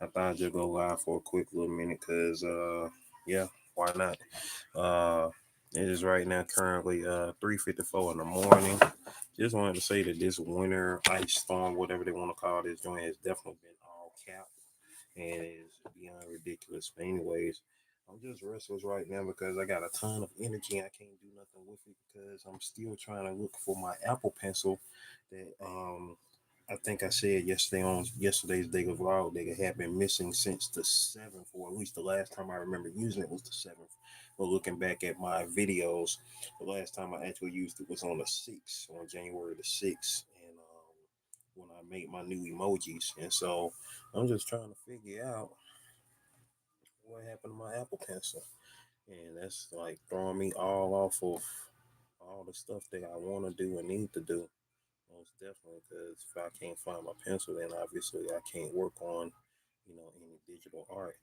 I thought I'd just go live for a quick little minute because, yeah, why not? Uh, it is right now currently 3:54 in the morning. Just wanted to say that this winter ice storm, whatever they want to call this joint, has definitely been all cap and is beyond ridiculous. But anyways, I'm just restless right now because I got a ton of energy. I can't do nothing with it because I'm still trying to look for my Apple Pencil that I think I said yesterday on yesterday's Daily Vlog that it had been missing since the 7th, or at least the last time I remember using it was the 7th. But looking back at my videos, the last time I actually used it was on the 6th, on January the 6th, and when I made my new emojis. And so I'm just trying to figure out what happened to my Apple Pencil. And that's like throwing me all off of all the stuff that I want to do and need to do. Most definitely, because if I can't find my pencil, then obviously I can't work on, any digital art.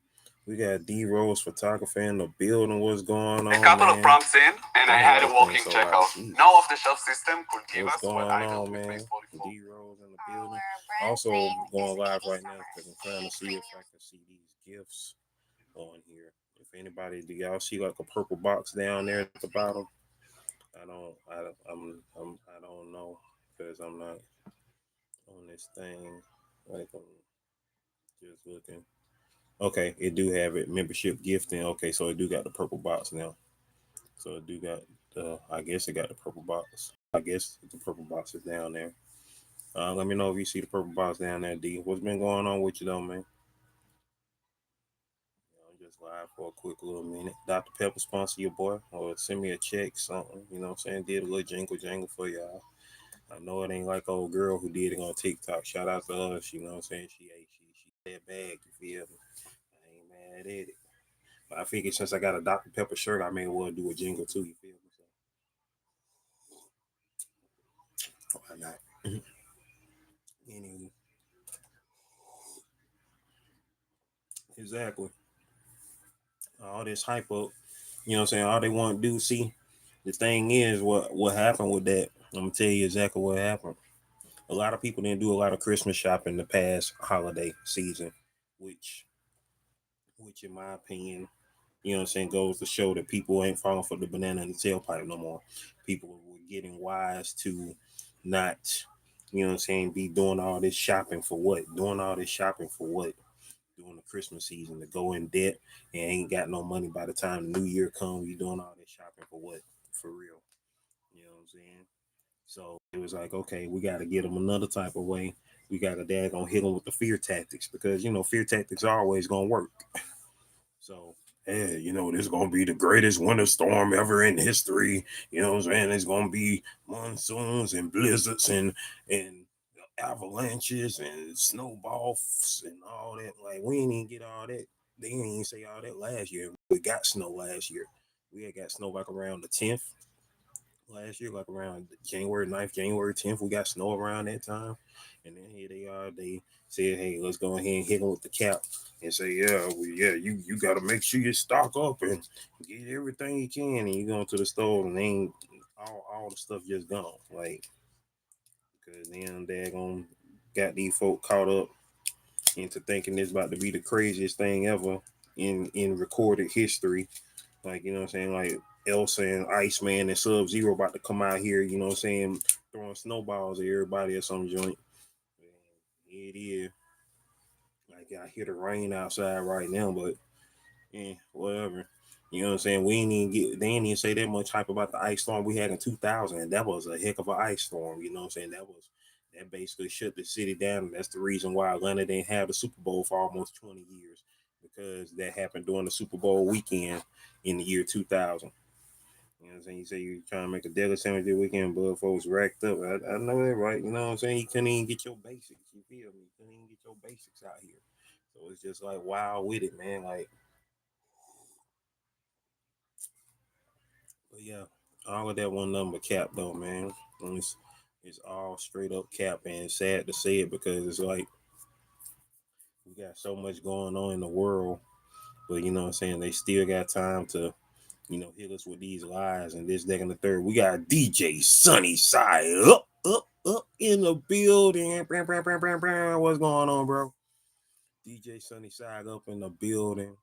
We got D Rose photography in the building. What's going on, A couple of man? prompts in, and I had a walking so checkout. Jeez. Now off-the-shelf system could give What's us what going I on, built with man? Base 44. D Rose in the building. Also going live right now because I'm trying to see if I can see these gifts on here. If anybody, do y'all see like a purple box down there at the bottom? I don't know because I'm not on this thing. Like I'm just looking. Okay, it do have it. Membership gifting. Okay, so it do got the purple box now. So it do got the. I guess it got the purple box. I guess the purple box is down there. Let me know if you see the purple box down there, D. What's been going on with you though, man? I'm just live for a quick little minute. Dr. Pepper sponsor your boy or send me a check, something. You know what I'm saying? Did a little jingle for y'all. I know it ain't like old girl who did it on TikTok. Shout out to her. You know what I'm saying? She that bag, you feel me? I ain't mad at it. But I figured since I got a Dr. Pepper shirt, I may as well do a jingle too, you feel me? So why not? Anyway, exactly. All this hype up, you know what I'm saying? All they want to do, see, the thing is what happened with that. I'm gonna tell you exactly what happened. A lot of people didn't do a lot of Christmas shopping the past holiday season, which which in my opinion, you know what I'm saying, goes to show that people ain't falling for the banana in the tailpipe no more. People were getting wise to not, you know what I'm saying, be doing all this shopping for what? Doing all this shopping for what? During the Christmas season to go in debt and ain't got no money by the time the new year comes. You doing all this shopping for what? For real. You know what I'm saying? So it was like, okay, we got to get them another type of way. We got to daggone hit them with the fear tactics because, fear tactics are always going to work. So, hey, this is going to be the greatest winter storm ever in history. You know what I'm saying? It's going to be monsoons and blizzards and avalanches and snowballs and all that. Like, we ain't even get all that. They didn't even say all that last year. We got snow last year. We had got snow like around the 10th last year, like around January 9th, January 10th. We got snow around that time. And then here they are. They said, hey, let's go ahead and hit them with the cap and say, yeah, you got to make sure you stock up and get everything you can. And you go to the store and ain't all the stuff just gone. Like, because then they're going to got these folk caught up into thinking this about to be the craziest thing ever in recorded history. Like, you know what I'm saying? Like Elsa and Iceman and Sub Zero about to come out here, you know what I'm saying, throwing snowballs at everybody or some joint. And it is. Like I hear the rain outside right now, but whatever. You know what I'm saying? We ain't even get they ain't even say that much hype about the ice storm we had in 2000. And that was a heck of an ice storm. You know what I'm saying? That basically shut the city down. And that's the reason why Atlanta didn't have the Super Bowl for almost 20 years. Because that happened during the Super Bowl weekend in the year 2000. You know what I'm saying? You say you're trying to make a deli sandwich this weekend, but folks racked up. I know that, right? You know what I'm saying? You couldn't even get your basics. You feel me? You couldn't even get your basics out here. So it's just like wild with it, man. Like, but yeah, all of that one number cap though, man. And it's all straight up cap, and it's sad to say it because it's like we got so much going on in the world, but you know what I'm saying? They still got time to hit us with these lies and this, that, and the third. We got DJ Sunny Side up in the building. What's going on, bro? DJ Sunny Side up in the building.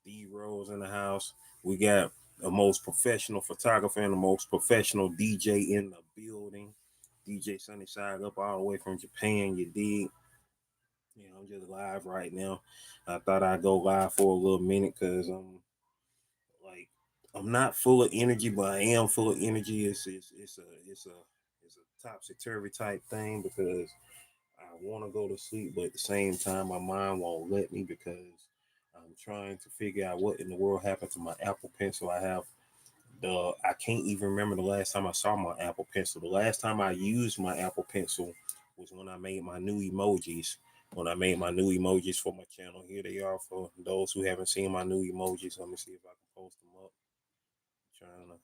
D Rose in the house. We got the most professional photographer and the most professional DJ in the building. DJ Sunny Side up all the way from Japan. You dig? I'm just live right now. I thought I'd go live for a little minute because like I'm not full of energy, but I am full of energy. It's a topsy turvy type thing because I want to go to sleep, but at the same time, my mind won't let me because I'm trying to figure out what in the world happened to my Apple Pencil. I can't even remember the last time I saw my Apple Pencil. The last time I used my Apple Pencil was when I made my new emojis. When I made my new emojis for my channel, here they are for those who haven't seen my new emojis. Let me see if I can post them up. I'm trying to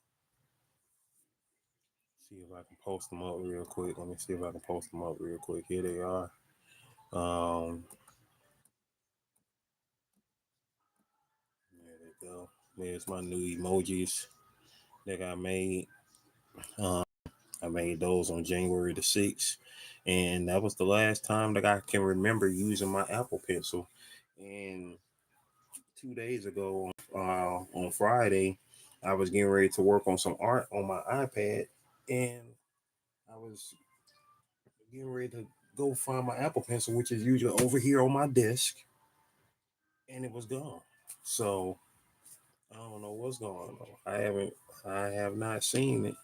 see if I can post them up real quick. Let me see if I can post them up real quick. Here they are. Um, there they go. There's my new emojis that I made. Um, I made those on January the 6th. And that was the last time that I can remember using my Apple Pencil. And 2 days ago, on Friday, I was getting ready to work on some art on my iPad. And I was getting ready to go find my Apple Pencil, which is usually over here on my desk. And it was gone. So I don't know what's going on. I have not seen it.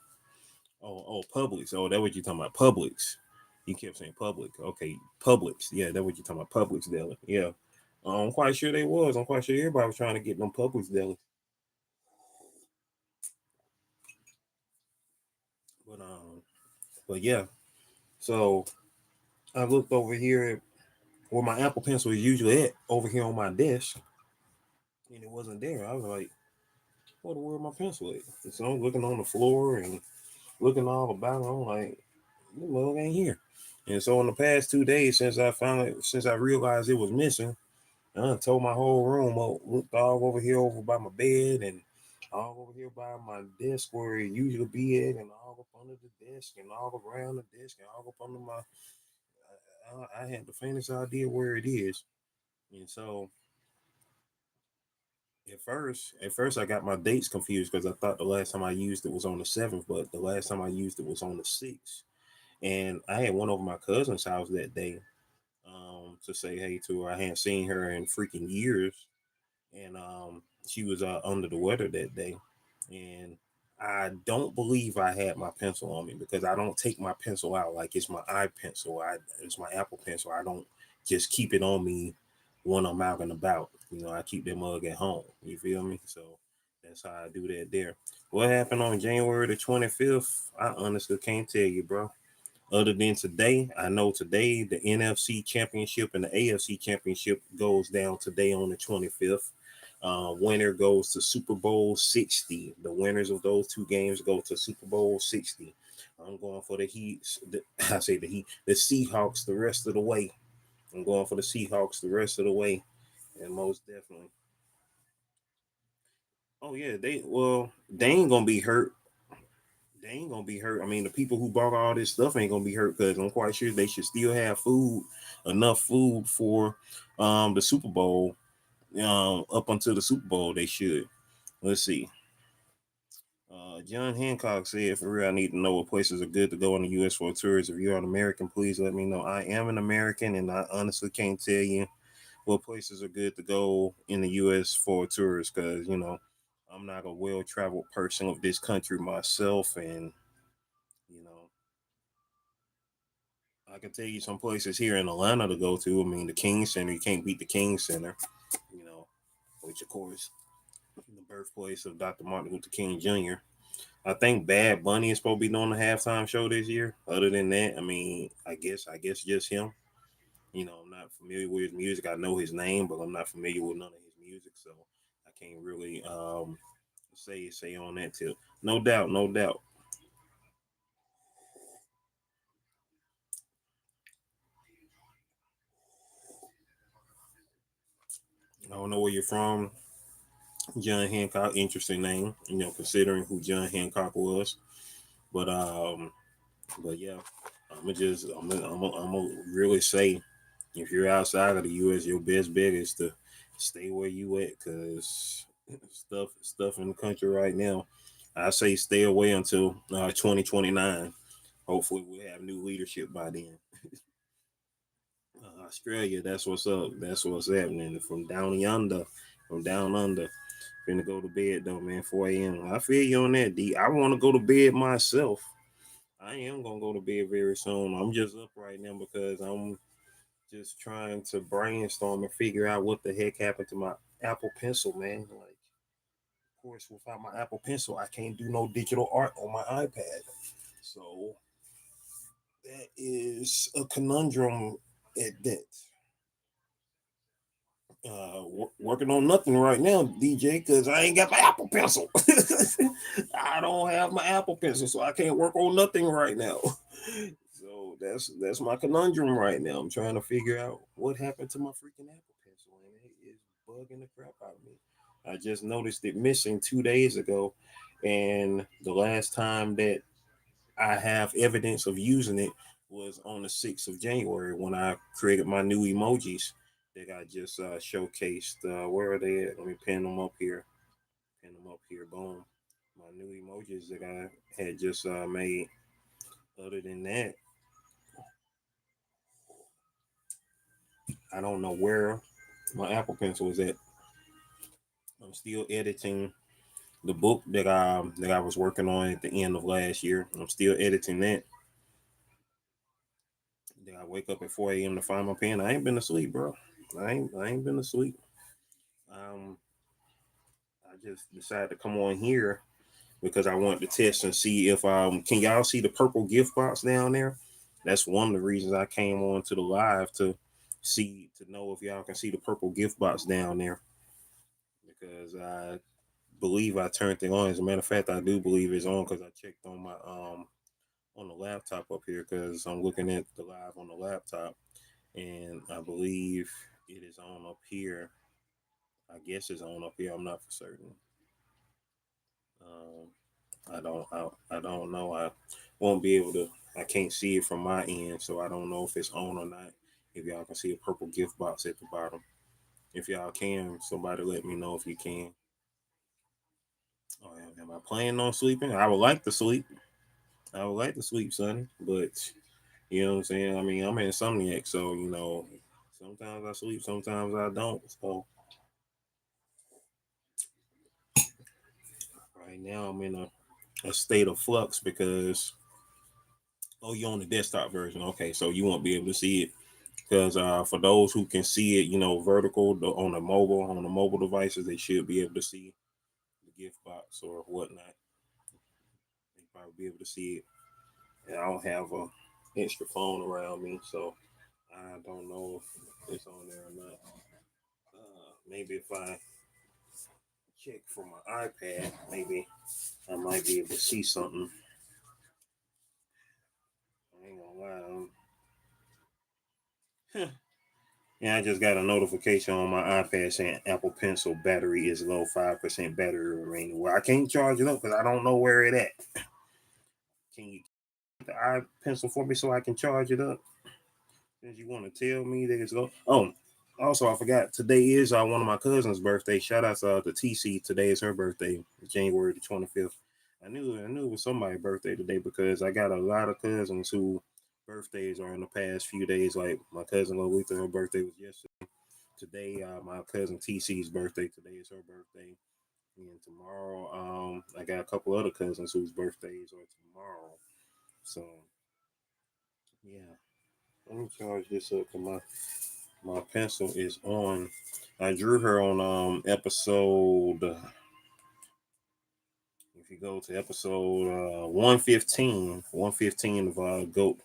Oh, Publix. Oh, that what you talking about? Publix. You kept saying public. Okay, Publix. Yeah, that what you talking about? Publix deli. Yeah. I'm quite sure they was. I'm quite sure everybody was trying to get them Publix deli. But but yeah. So I looked over here where my Apple Pencil is usually at, over here on my desk, and it wasn't there. I was like, "What the world my pencil at?" And so I'm looking on the floor and looking all about. I'm like, "The mug ain't here." And so in the past 2 days, since I realized it was missing, I told my whole room up, looked all over here over by my bed and all over here by my desk where it usually be at, and all up under the desk and all around the desk and all up under my. I had the faintest idea where it is, and so at first I got my dates confused because I thought the last time I used it was on the 7th, but the last time I used it was on the 6th, and I had went over my cousin's house that day to say hey to her. I hadn't seen her in freaking years, and she was under the weather that day, and I don't believe I had my pencil on me because I don't take my pencil out like it's my eye pencil. It's my Apple Pencil. I don't just keep it on me when I'm out and about. I keep that mug at home. You feel me? So that's how I do that there. What happened on January the 25th? I honestly can't tell you, bro. Other than today, I know today the NFC Championship and the AFC Championship goes down today on the 25th. Winner goes to Super Bowl 60. The winners of those two games go to Super Bowl 60. I'm going for the Heat. I say the Heat, the Seahawks the rest of the way. I'm going for the Seahawks the rest of the way, and most definitely. Oh yeah, they ain't gonna be hurt. They ain't gonna be hurt. I mean, the people who bought all this stuff ain't gonna be hurt because I'm quite sure they should still have enough food for the Super Bowl. Up until the Super Bowl, they should. Let's see. John Hancock said, "For real, I need to know what places are good to go in the U.S. for tours. If you're an American, please let me know. I am an American, and I honestly can't tell you what places are good to go in the U.S. for tours because I'm not a well-traveled person of this country myself, and you know." I can tell you some places here in Atlanta to go to. I mean, the King Center, you can't beat the King Center, you know, which of course, the birthplace of Dr. Martin Luther King Jr. I think Bad Bunny is supposed to be doing the halftime show this year. Other than that, I mean, I guess just him. I'm not familiar with his music. I know his name, but I'm not familiar with none of his music, so I can't really say on that tip. No doubt, no doubt. I don't know where you're from, John Hancock. Interesting name, considering who John Hancock was. But yeah, I'm gonna really say If you're outside of the U.S., your best bet is to stay where you at, cause stuff in the country right now. I say stay away until 2029. Hopefully, we'll have new leadership by then. Australia, that's what's up. That's what's happening from down yonder, from down under. Finna go to bed though, man. 4 a.m. I feel you on that, D. I want to go to bed myself. I am gonna go to bed very soon. I'm just up right now because I'm just trying to brainstorm and figure out what the heck happened to my Apple Pencil, man. Like, of course, without my Apple Pencil, I can't do no digital art on my iPad. So that is a conundrum at that. Working on nothing right now, DJ, because I ain't got my Apple Pencil. I don't have my Apple Pencil, so I can't work on nothing right now. So that's my conundrum right now. I'm trying to figure out what happened to my freaking Apple Pencil, and it is bugging the crap out of me. I just noticed it missing 2 days ago, and the last time that I have evidence of using it was on the 6th of January when I created my new emojis that I just showcased. Where are they at? Let me pin them up here. Pin them up here. Boom. My new emojis that I had just made. Other than that, I don't know where my Apple Pencil is at. I'm still editing the book that I was working on at the end of last year. I'm still editing that. Then I wake up at 4 a.m. to find my pen. I ain't been asleep, bro. I ain't been asleep. Um, I just decided to come on here because I wanted to test and see if can y'all see the purple gift box down there? That's one of the reasons I came on to the live to know if y'all can see the purple gift box down there, because I believe I turned it on. As a matter of fact, I do believe it's on because I checked on my on the laptop up here because I'm looking at the live on the laptop, and I believe it is on up here. I guess it's on up here. I'm not for certain. Um, I don't know. I won't be able to. I can't see it from my end, so I don't know if it's on or not. If y'all can see a purple gift box at the bottom, if y'all can, somebody let me know if you can. Oh, am I planning on sleeping? I would like to sleep. I would like to sleep, Sonny, but you know what I'm saying. I mean, I'm an insomniac, so sometimes I sleep, sometimes I don't. So right now, I'm in a state of flux because you're on the desktop version. Okay, so you won't be able to see it because for those who can see it, vertical on the mobile devices, they should be able to see the gift box or whatnot. They probably be able to see it. And I don't have a extra phone around me, so I don't know if it's on there or not. Maybe if I check for my iPad, maybe I might be able to see something. I ain't gonna lie. Yeah, I just got a notification on my iPad saying Apple Pencil battery is low, 5% battery remaining. Well, I can't charge it up because I don't know where it at. Can you get the iPencil for me so I can charge it up? Since you want to tell me that it's low. Oh, also I forgot today is one of my cousin's birthday. Shout out to TC. Today is her birthday, January the 25th. I knew it was somebody's birthday today because I got a lot of cousins who birthdays are in the past few days. Like my cousin Lolita, her birthday was yesterday. Today, my cousin TC's birthday. Today is her birthday, and tomorrow, I got a couple other cousins whose birthdays are tomorrow. So, yeah, let me charge this up because my pencil is on. I drew her on episode. If you go to episode 115 of Goat,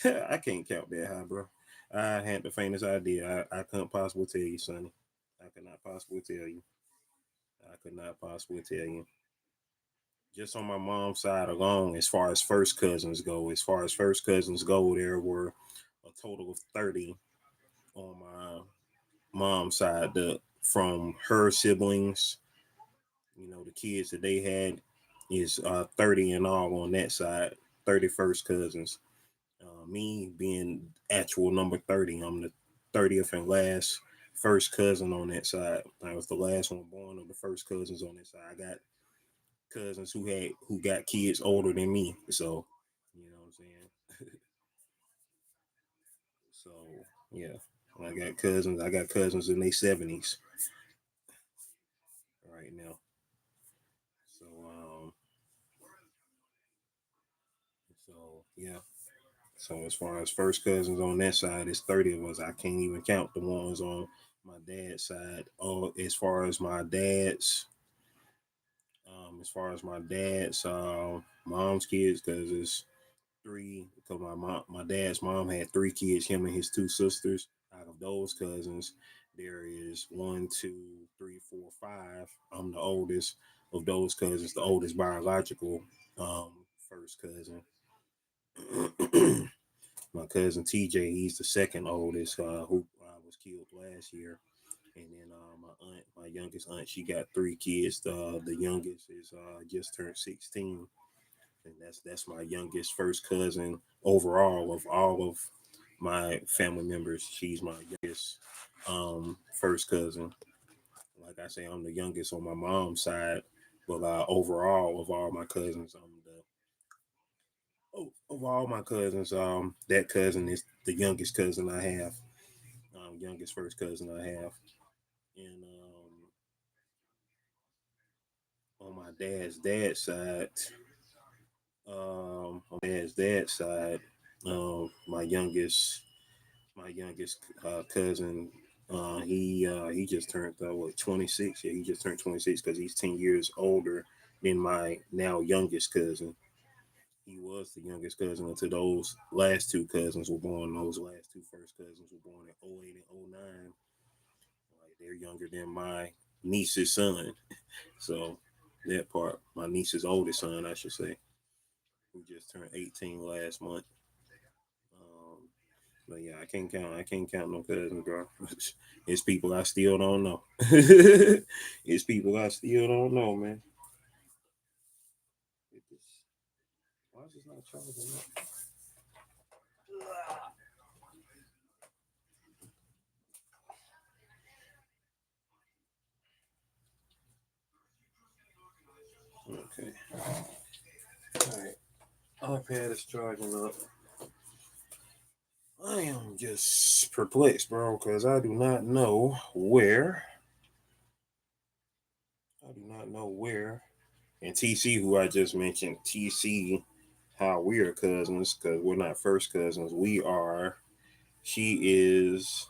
I can't count that high, bro. I had the faintest idea. I couldn't possibly tell you, Sonny. I could not possibly tell you. I could not possibly tell you. Just on my mom's side alone, as far as first cousins go, there were a total of 30 on my mom's side. From her siblings, the kids that they had is 30 in all on that side, 30 first cousins. Me being actual number 30, I'm the 30th and last first cousin on that side. I was the last one born of the first cousins on that side. I got cousins who got kids older than me. So, you know what I'm saying? So, yeah. I got cousins in their 70s right now. So, yeah. So as far as first cousins on that side, it's 30 of us. I can't even count the ones on my dad's side. Oh, as far as my dad's mom's kids, because it's three. Because my dad's mom had three kids, him and his two sisters. Out of those cousins, there is one, two, three, four, five. I'm the oldest of those cousins, the oldest biological first cousin. My cousin TJ, he's the second oldest, who was killed last year. And then my youngest aunt, she got three kids. The youngest is just turned 16, and that's my youngest first cousin overall of all of my family members. She's my youngest first cousin. Like I say, I'm the youngest on my mom's side, but overall of all my cousins, I'm the of all my cousins, that cousin is the youngest cousin I have, youngest first cousin I have, and on my dad's side, my youngest cousin, he just turned 26. Yeah, he just turned 26 because he's 10 years older than my now youngest cousin. He was the youngest cousin until those last two cousins were born. Those last two first cousins were born in '08 and '09. Like they're younger than my niece's son. So that part, my niece's oldest son, I should say, who just turned 18 last month. Um, but yeah, I can't count no cousins, bro. It's people I still don't know. It's people I still don't know, man. Why is this not charging up? Okay. All right. iPad is charging up. I am just perplexed, bro, because I do not know where. And TC, who I just mentioned, TC, how we are cousins, because we're not first cousins. She is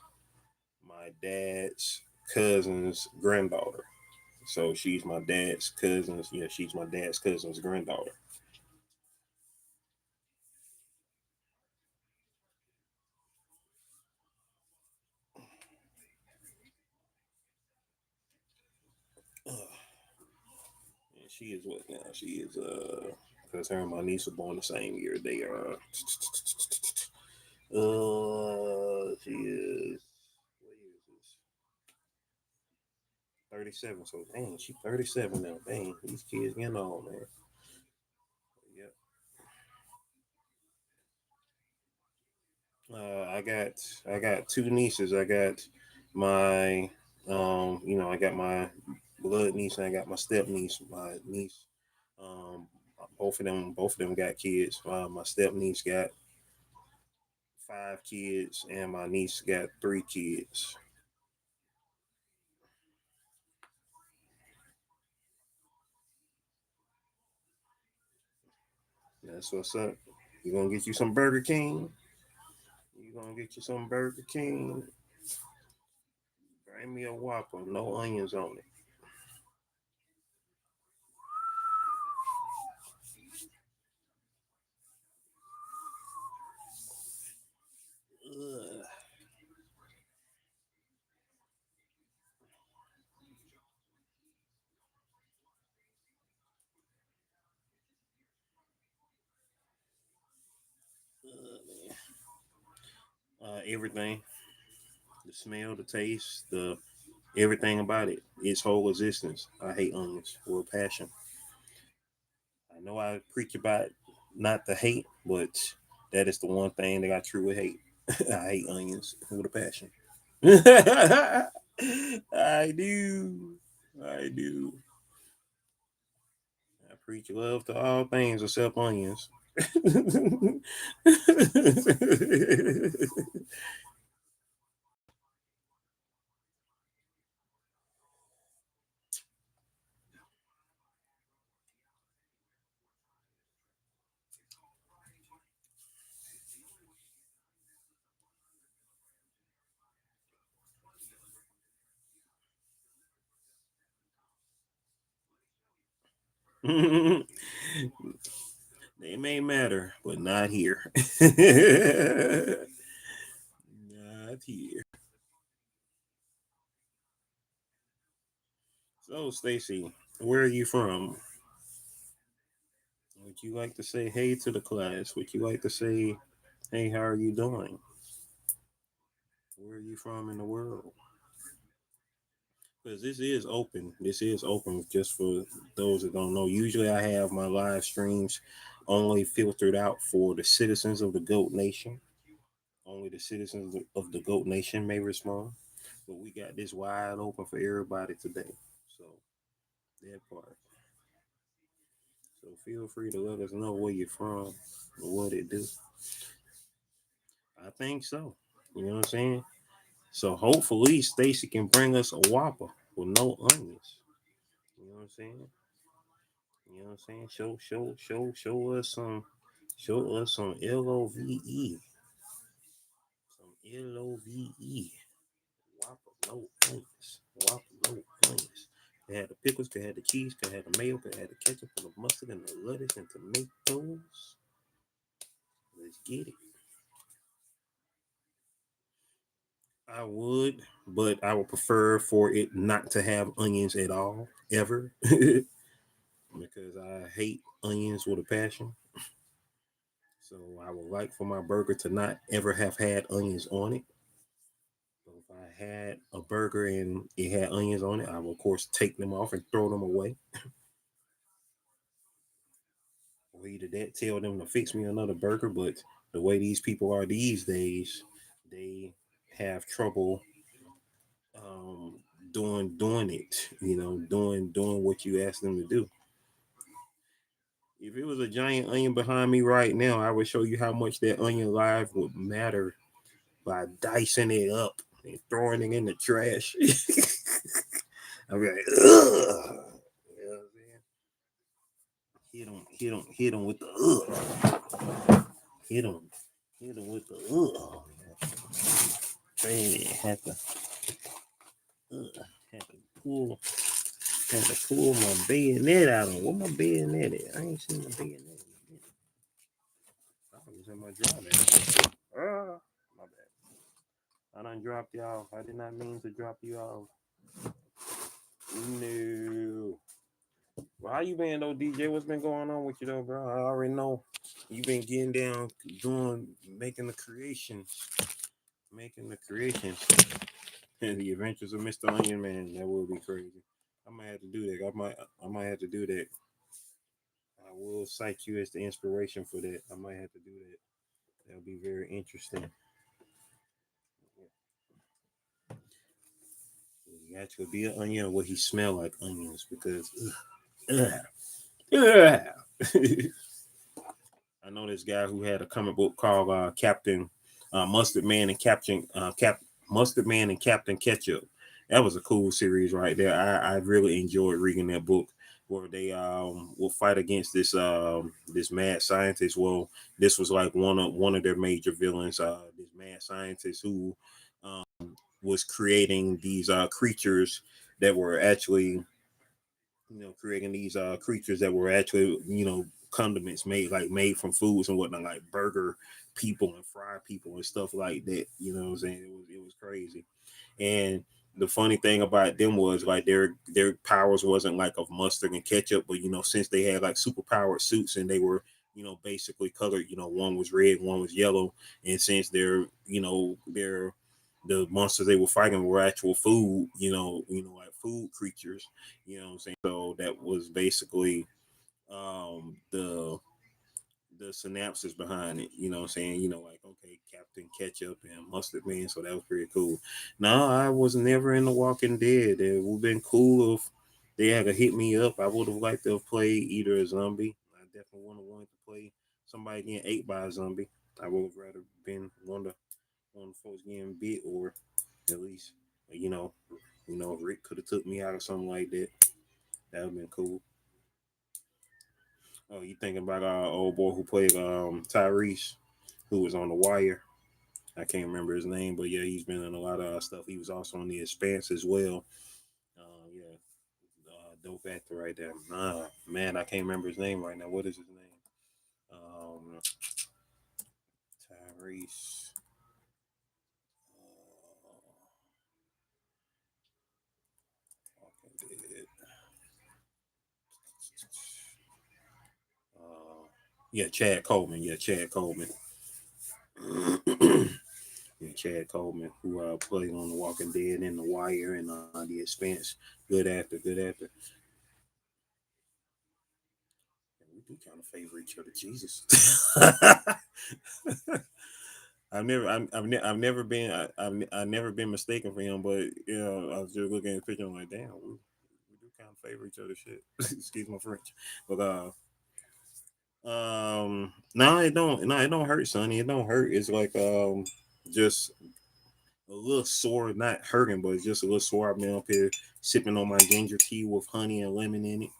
my dad's cousin's granddaughter. So she's my dad's cousin's granddaughter. Uh, and she is what now? She is because her and my niece were born the same year. They are she is what year is this? 37. So dang, she 37 now. Dang, these kids getting old, man. Yep. I got two nieces. I got my I got my blood niece and I got my step niece. My niece, um, both of them got kids. My step niece got five kids, and my niece got three kids. That's what's up. You gonna get you some Burger King? You gonna get you some Burger King? Bring me a Whopper, no onions on it. Ugh. Everything, the smell, the taste, the everything about it, its whole existence. I hate onions with a passion. I know I preach about not the hate, but That is the one thing that I truly hate. I hate onions with a passion. I do. I do. I preach love to all things except onions. They may matter, but not here. Not here. So, Stacy, where are you from? Would you like to say hey to the class? Would you like to say, hey, how are you doing? Where are you from in the world? Because this is open. This is open just for those that don't know. Usually, I have my live streams only filtered out for the citizens of the Goat Nation. Only the citizens of the Goat Nation may respond. But we got this wide open for everybody today. So, that part. So, feel free to let us know where you're from and what it do. I think so. You know what I'm saying? So hopefully Stacy can bring us a Whopper with no onions. You know what I'm saying? You know what I'm saying? Show us some LOVE. Some LOVE. Whopper no onions. Whopper no onions. They had the pickles, they had the cheese, they had the mayo, they had the ketchup and the mustard and the lettuce and tomatoes. Let's get it. I would, but I would prefer for it not to have onions at all, ever. Because I hate onions with a passion. So I would like for my burger to not ever have had onions on it. So if I had a burger and it had onions on it, I will of course take them off and throw them away. Or either that, tell them to fix me another burger. But the way these people are these days, they have trouble um, doing it. You know, doing what you ask them to do. If it was a giant onion behind me right now, I would show you how much that onion live would matter by dicing it up and throwing it in the trash. I'd be like, ugh. You know what I'm saying? Hit him with the ugh. Hit him with the ugh. Man, had to pull, had to pull my bayonet out of. Where my bayonet at? I ain't seen my bayonet in a minute. I was in my job at. My bad. I done dropped y'all. I did not mean to drop you off. No. Well, how you been though, DJ? What's been going on with you though, bro? I already know you been getting down, doing, making the creations, and the Adventures of Mr. Onion Man. That will be crazy. I might have to do that. I might have to do that. I will cite you as the inspiration for that. I might have to do that. That'll be very interesting. He actually be an onion, or will he smell like onions? Because ugh, ugh. I know this guy who had a comic book called Captain Mustard Man and Mustard Man and Captain Ketchup. That was a cool series right there. I really enjoyed reading that book where they will fight against this mad scientist. Well, this was like one of their major villains. This mad scientist who um, was creating these creatures that were actually creating these creatures that were actually, condiments made from foods and whatnot, like burger people and fry people and stuff like that. You know what I'm saying? It was crazy. And the funny thing about them was like their powers wasn't like of mustard and ketchup, but since they had like super powered suits and they were basically colored, one was red, one was yellow, and since they're the monsters they were fighting were actual food, like food creatures, you know what I'm saying? So that was basically the the synapses behind it. You know what I'm saying? You know, like okay, Captain Ketchup and Mustard Man. So that was pretty cool. No, I was never in The Walking Dead. It would have been cool if they had to hit me up. I would have liked to have played either a zombie. I definitely would have wanted to play somebody getting ate by a zombie. I would have rather been one of the folks getting bit, or at least you know, Rick could have took me out or something like that. That would have been cool. Oh, you thinking about our old boy who played Tyrese, who was on The Wire? I can't remember his name, but yeah, he's been in a lot of stuff. He was also on The Expanse as well. Yeah, dope actor right there. Man, I can't remember his name right now. What is his name? Tyrese. Walking Dead. Yeah, Chad Coleman. Yeah, Chad Coleman. Yeah, Chad Coleman, who played on The Walking Dead and The Wire and The Expanse. Good actor, good actor. We do kind of favor each other, Jesus. I've never been, I've never been mistaken for him, but you know, I was just looking at his picture. I'm like, damn, we do kind of favor each other. Shit, excuse my French, but no, it don't, no, it don't hurt, Sonny. It don't hurt. It's like just a little sore, not hurting, but it's just a little sore. I've been up here sipping on my ginger tea with honey and lemon in it,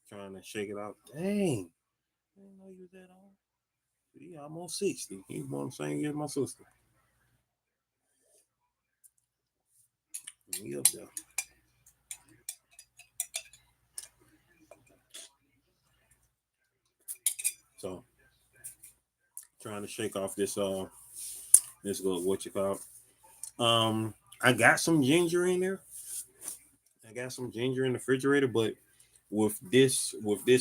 trying to shake it out. Dang, I didn't know you was that old. He almost 60. He's born the same year as my sister. He up there. So trying to shake off this little what you call I got some ginger in there. I got some ginger in the refrigerator, but with this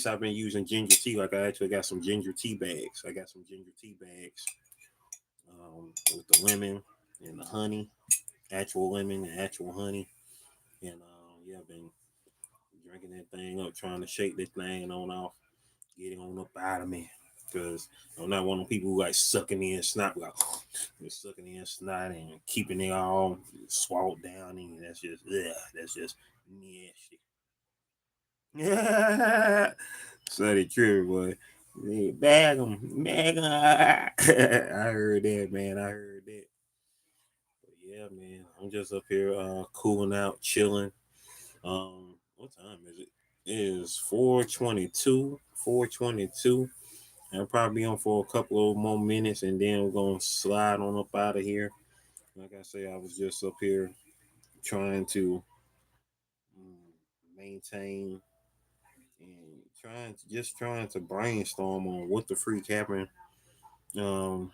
I've been using ginger tea. Like I actually got some ginger tea bags. I got some ginger tea bags with the lemon and the honey, actual lemon and actual honey. And yeah, I've been drinking that thing up, trying to shake this thing on off, get it on up out of me. Because I'm not one of the people who like sucking in snot, like sucking in snot and keeping it all swallowed down. And that's just, yeah, that's just nasty. Yeah, Sonny true, boy. Bag 'em, bag 'em. I heard that, man. I heard that. But yeah, man. I'm just up here cooling out, chilling. What time is it? It is 4:22. 4:22. I'll probably be on for a couple of more minutes and then we're gonna slide on up out of here. Like I say, I was just up here trying to maintain and trying to brainstorm on what the freak happened. Um,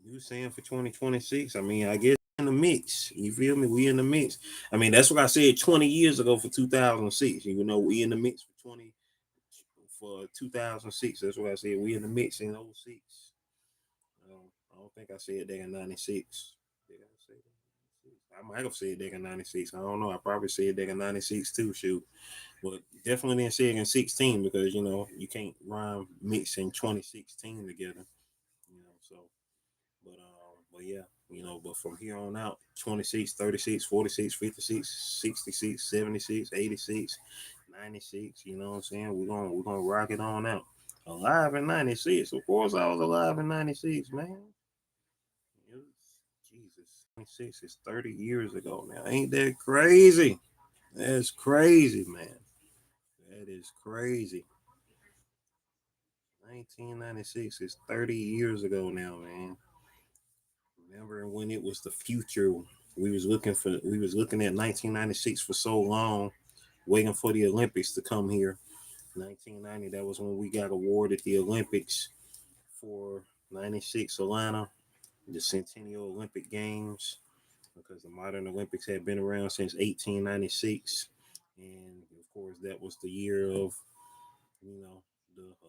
you saying for 2026? I mean, I guess in the mix. You feel me? We in the mix. I mean, that's what I said 20 years ago for 2006. You know, we in the mix for 2006. That's what I said. We in the mix in '06. I don't think I said that in '96. Did I say that? I might have said that in '96. I don't know. I probably said that in '96 too. Shoot. But definitely didn't say it in 16 because you know you can't rhyme mixing 2016 together. You know, so but yeah, you know, but from here on out, 26, 36, 46, 56, 66, 76, 86, 96, you know what I'm saying? We're gonna rock it on out. Alive in 96. Of course I was alive in 96, man. It was, Jesus. 96 is 30 years ago now. Ain't that crazy? That's crazy, man. That is crazy. 1996 is 30 years ago now, man. Remember when it was the future? We was looking at 1996 for so long, waiting for the Olympics to come here. 1990, that was when we got awarded the Olympics for 96 Atlanta, the Centennial Olympic Games, because the modern Olympics had been around since 1896. And of course, that was the year of, the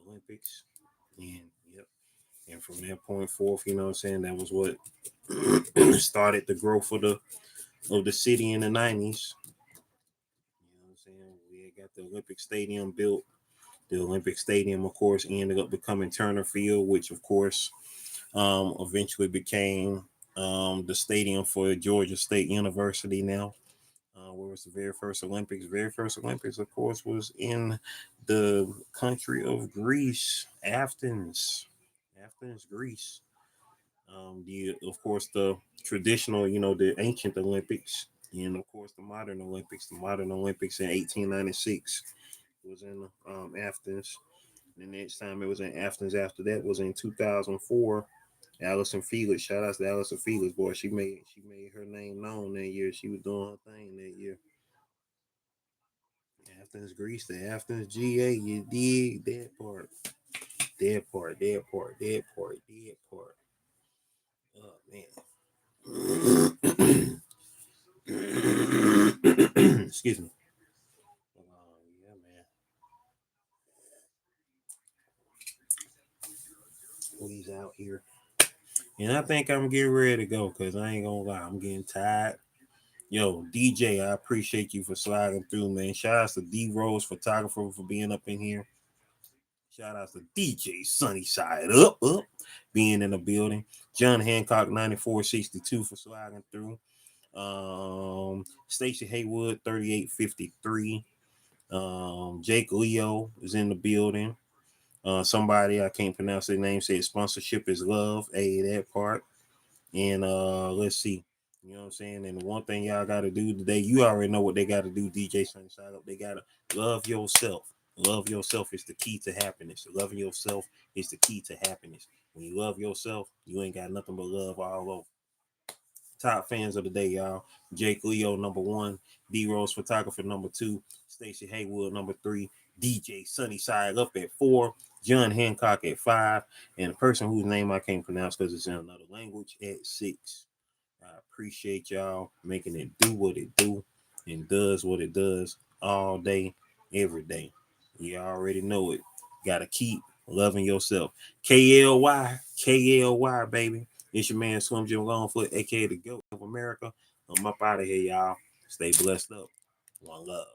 Olympics. And yep. And from that point forth, you know what I'm saying, that was what started the growth of the city in the 90s. You know what I'm saying? We had got the Olympic Stadium built. The Olympic Stadium, of course, ended up becoming Turner Field, which, of course, eventually became the stadium for Georgia State University now. Where was the very first Olympics? Very first Olympics, of course, was in the country of Greece, Athens. Athens, Greece. Of course, the traditional, the ancient Olympics, and of course, the modern Olympics. The modern Olympics in 1896 was in Athens. The next time it was in Athens after that was in 2004. Allison Felix, shout out to Allison Felix, boy. She made her name known that year. She was doing her thing that year. Athens, Greece, the Athens GA, you dig that part. That part, that part, that part, that part. Oh man. Excuse me. Yeah, man. We's out here. And I think I'm getting ready to go because I ain't gonna lie, I'm getting tired. Yo, DJ, I appreciate you for sliding through, man. Shout out to D Rose Photographer for being up in here. Shout out to DJ Sunny Side up, being in the building. John Hancock 9462 for sliding through. Stacey Haywood 3853. Jake Leo is in the building. Somebody I can't pronounce their name said sponsorship is love. Hey, that part. And let's see. You know what I'm saying? And the one thing y'all gotta do today, you already know what they gotta do, DJ Sunny Side Up. They gotta love yourself. Love yourself is the key to happiness. Loving yourself is the key to happiness. When you love yourself, you ain't got nothing but love all over. Top fans of the day, y'all. Jake Leo, number 1. D Rose Photographer, number 2. Stacey Haywood, number 3. DJ Sunny Side Up at 4. John Hancock at 5. And a person whose name I can't pronounce because it's in another language at 6. I appreciate y'all making it do what it do and does what it does all day, every day. You already know it. Gotta keep loving yourself. KLY, baby. It's your man Slim Jim Longfoot, aka the GOAT of America. I'm up out of here, y'all. Stay blessed up. One love.